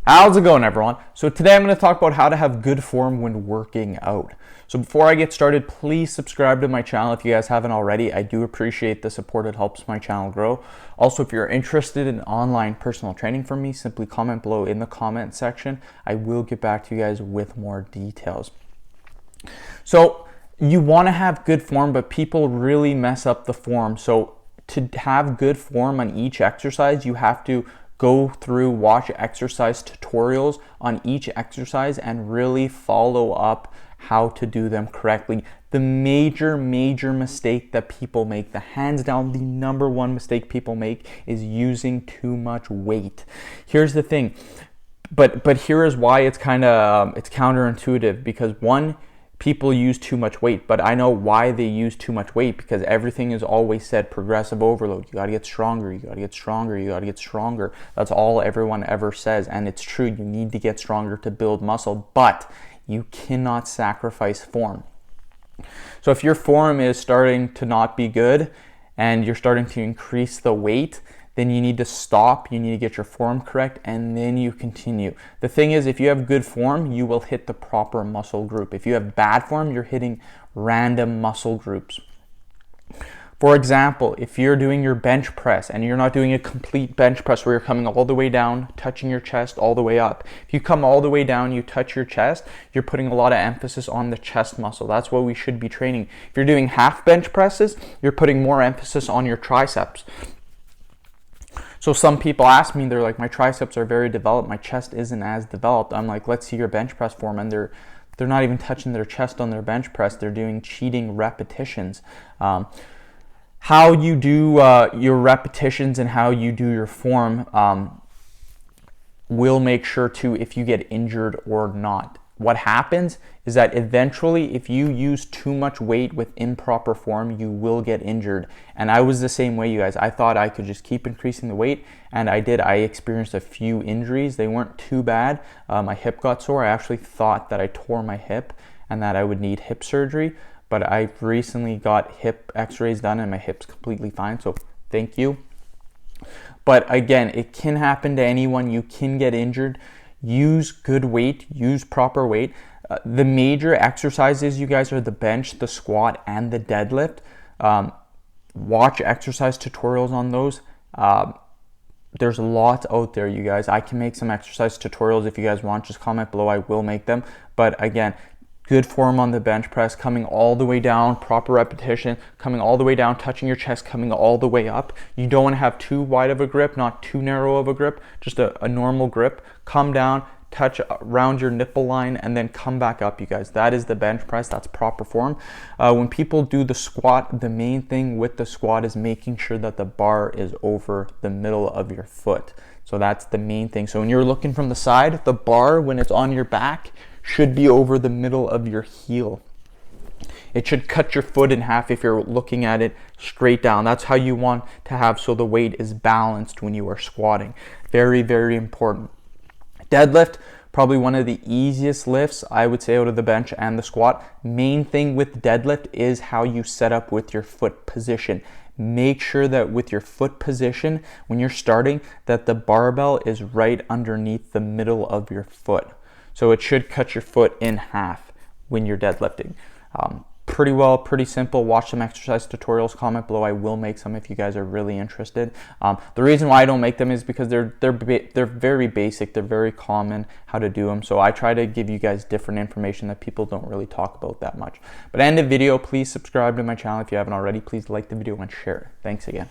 How's it going, everyone? So today I'm going to talk about how to have good form when working out. So before I get started, please subscribe to my channel if you guys haven't already. I do appreciate the support. It helps my channel grow. Also, if you're interested in online personal training from me, simply comment below in the comment section. I will get back to you guys with more details. So you want to have good form, but people really mess up the form. So to have good form on each exercise, you have to go through, watch exercise tutorials on each exercise and really follow up how to do them correctly. The major mistake that people make, the hands down the number one mistake people make, is using too much weight. Here's the thing, but here is why it's kind of it's counterintuitive, because one, people use too much weight, but I know why they use too much weight, because everything is always said progressive overload. You got to get stronger, you got to get stronger, you got to get stronger. That's all everyone ever says, and it's true. You need to get stronger to build muscle, but you cannot sacrifice form. So if your form is starting to not be good and you're starting to increase the weight, then you need to stop, you need to get your form correct, and then you continue. The thing is, if you have good form, you will hit the proper muscle group. If you have bad form, you're hitting random muscle groups. For example, if you're doing your bench press and you're not doing a complete bench press where you're coming all the way down, touching your chest all the way up. If you come all the way down, you touch your chest, you're putting a lot of emphasis on the chest muscle. That's what we should be training. If you're doing half bench presses, you're putting more emphasis on your triceps. So some people ask me, they're like, my triceps are very developed, my chest isn't as developed. I'm like, let's see your bench press form, and they're not even touching their chest on their bench press. They're doing cheating repetitions. How you do your repetitions and how you do your form will make sure to if you get injured or not. What happens is that eventually, if you use too much weight with improper form, you will get injured. And I was the same way, you guys. I thought I could just keep increasing the weight, and I did. I experienced a few injuries. They weren't too bad. My hip got sore. I actually thought that I tore my hip and that I would need hip surgery, but I recently got hip x-rays done and my hip's completely fine, so thank you. But again, it can happen to anyone. You can get injured. Use good weight, use proper weight. The major exercises, you guys, are the bench, the squat, and the deadlift. Watch exercise tutorials on those. There's lots out there, you guys. I can make some exercise tutorials if you guys want. Just comment below, I will make them. But again, good form on the bench press, coming all the way down, proper repetition, coming all the way down, touching your chest, coming all the way up. You don't want to have too wide of a grip, not too narrow of a grip, just a normal grip. Come down, touch around your nipple line, and then come back up, you guys. That is the bench press. That's proper form. When people do the squat, the main thing with the squat is making sure that the bar is over the middle of your foot. So that's the main thing. So when you're looking from the side, the bar, when it's on your back, should be over the middle of your heel. It should cut your foot in half if you're looking at it straight down. That's how you want to have so the weight is balanced when you are squatting. Very important. Deadlift, probably one of the easiest lifts, I would say, out of the bench and the squat. Main thing with deadlift is how you set up with your foot position. Make sure that with your foot position, when you're starting, that the barbell is right underneath the middle of your foot. So it should cut your foot in half when you're deadlifting. Pretty simple. Watch some exercise tutorials, comment below. I will make some if you guys are really interested. The reason why I don't make them is because they're very basic. They're very common how to do them. So I try to give you guys different information that people don't really talk about that much. But end the video, please subscribe to my channel if you haven't already. Please like the video and share it. Thanks again.